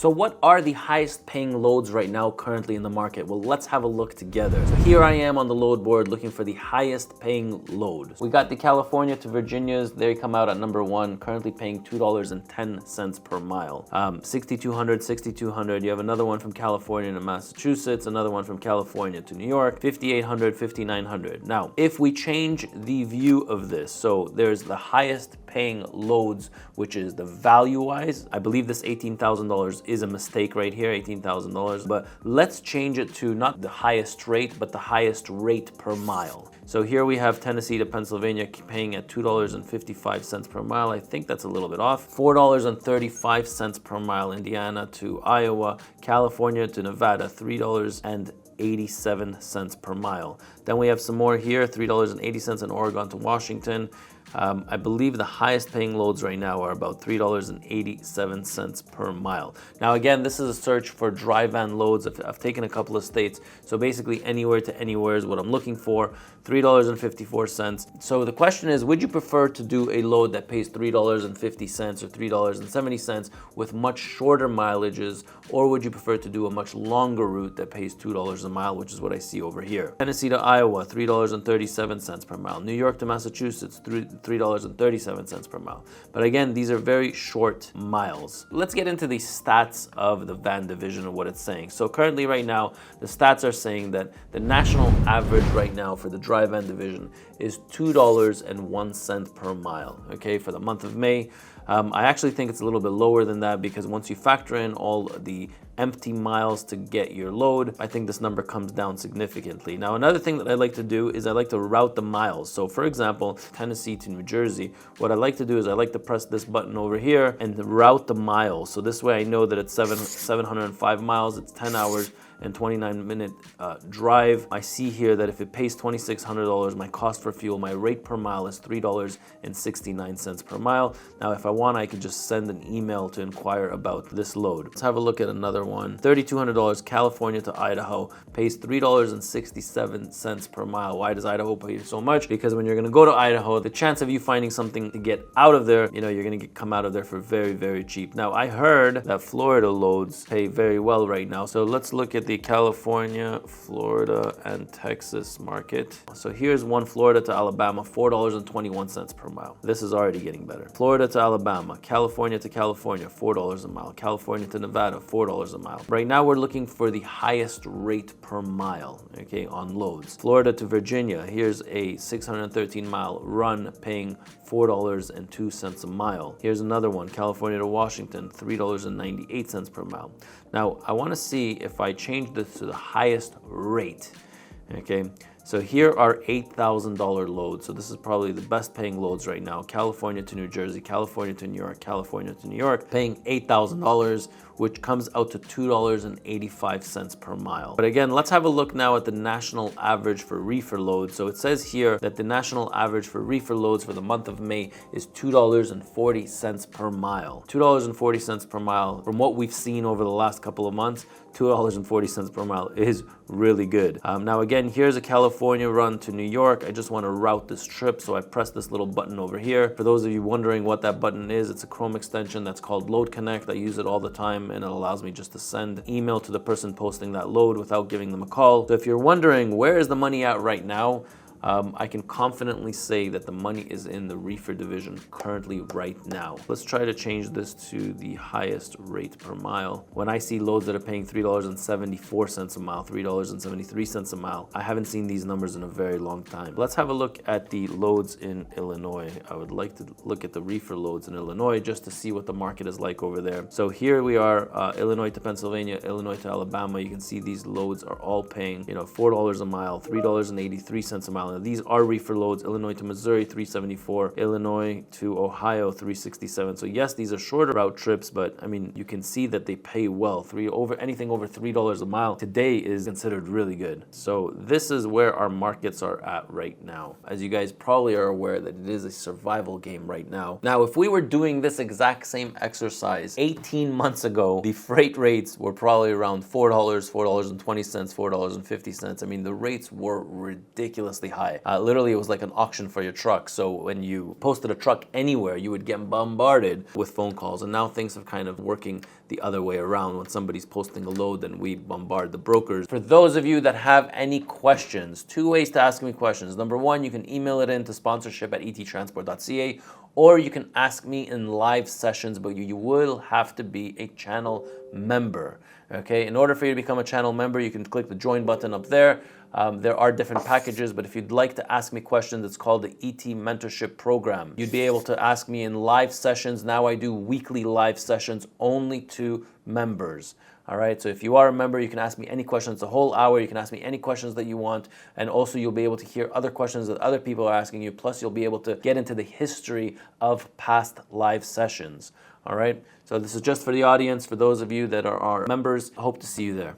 So what are the highest paying loads right now currently in the market? Well, let's have a look together. So here I am on the load board looking for the highest paying load. We got the California to Virginia's. They come out at number 1, currently paying $2.10 per mile. 6,200, 6,200. You have another one from California to Massachusetts, another one from California to New York, 5,800, 5,900. Now, if we change the view of this, so there's the highest paying loads, which is the value-wise. I believe this $18,000 is a mistake right here, $18,000, but let's change it to not the highest rate, but the highest rate per mile. So here we have Tennessee to Pennsylvania paying at $2.55 per mile. I think that's a little bit off. $4.35 per mile, Indiana to Iowa, California to Nevada, $3.87 per mile. Then we have some more here, $3.80 in Oregon to Washington. I believe the highest paying loads right now are about $3.87 per mile. Now again, this is a search for dry van loads. I've taken a couple of states, so basically anywhere to anywhere is what I'm looking for. $3.54. So the question is, would you prefer to do a load that pays $3.50 or $3.70 with much shorter mileages, or would you prefer to do a much longer route that pays $2 a mile, which is what I see over here? Tennessee to Iowa, $3.37 per mile. New York to Massachusetts, $3.37 per mile. But again, these are very short miles. Let's get into the stats of the van division and what it's saying. So currently right now, the stats are saying that the national average right now for the dry van division is $2.01 per mile, okay, for the month of May. I actually think it's a little bit lower than that because once you factor in all the empty miles to get your load, I think this number comes down significantly. Now, another thing that I like to do is I like to route the miles. So for example, Tennessee to New Jersey, what I like to do is I like to press this button over here and route the miles. So this way I know that it's 705 miles, it's 10 hours and 29-minute drive. I see here that if it pays $2,600, my cost for fuel, my rate per mile is $3.69 per mile. Now, if I want, I could just send an email to inquire about this load. Let's have a look at another one. $3,200, California to Idaho, pays $3.67 per mile. Why does Idaho pay so much? Because when you're gonna go to Idaho, the chance of you finding something to get out of there, you're gonna come out of there for very, very cheap. Now, I heard that Florida loads pay very well right now. So let's look at the California, Florida, and Texas market. So here's one, Florida to Alabama, $4.21 per mile. This is already getting better. Florida to Alabama, California to California, $4 a mile. California to Nevada, $4 a mile. Right now we're looking for the highest rate per mile, okay, on loads. Florida to Virginia, here's a 613-mile run paying $4.02 a mile. Here's another one, California to Washington, $3.98 per mile. Now, I want to see if I change this to the highest rate, okay? So here are $8,000 loads. So this is probably the best paying loads right now. California to New Jersey, California to New York, California to New York, paying $8,000, which comes out to $2.85 per mile. But again, let's have a look now at the national average for reefer loads. So it says here that the national average for reefer loads for the month of May is $2.40 per mile. $2.40 per mile. From what we've seen over the last couple of months, $2.40 per mile is really good. Now again, here's a California run to New York. I just want to route this trip, so I press this little button over here. For those of you wondering what that button is, it's a Chrome extension that's called Load Connect. I use it all the time, and it allows me just to send email to the person posting that load without giving them a call. So if you're wondering where is the money at right now, I can confidently say that the money is in the reefer division currently right now. Let's try to change this to the highest rate per mile. When I see loads that are paying $3.74 a mile, $3.73 a mile, I haven't seen these numbers in a very long time. Let's have a look at the loads in Illinois. I would like to look at the reefer loads in Illinois just to see what the market is like over there. So here we are, Illinois to Pennsylvania, Illinois to Alabama. You can see these loads are all paying, $4 a mile, $3.83 a mile. Now, these are reefer loads. Illinois to Missouri, $3.74. Illinois to Ohio, $3.67. So yes, these are shorter route trips, but I mean, you can see that they pay well. Anything over $3 a mile today is considered really good. So this is where our markets are at right now. As you guys probably are aware that it is a survival game right now. Now, if we were doing this exact same exercise 18 months ago, the freight rates were probably around $4, $4.20, $4.50. I mean, the rates were ridiculously high. Literally, it was like an auction for your truck. So when you posted a truck anywhere, you would get bombarded with phone calls. And now things are kind of working the other way around. When somebody's posting a load, then we bombard the brokers. For those of you that have any questions, 2 ways to ask me questions. Number 1, you can email it in to sponsorship@ettransport.ca, or you can ask me in live sessions, but you will have to be a channel member. Okay, in order for you to become a channel member, you can click the join button up there. There are different packages, but if you'd like to ask me questions, it's called the ET Mentorship Program. You'd be able to ask me in live sessions. Now I do weekly live sessions only to members. All right, so if you are a member, you can ask me any questions the whole hour. You can ask me any questions that you want, and also you'll be able to hear other questions that other people are asking you. Plus, you'll be able to get into the history of past live sessions. All right, so this is just for the audience. For those of you that are our members, I hope to see you there.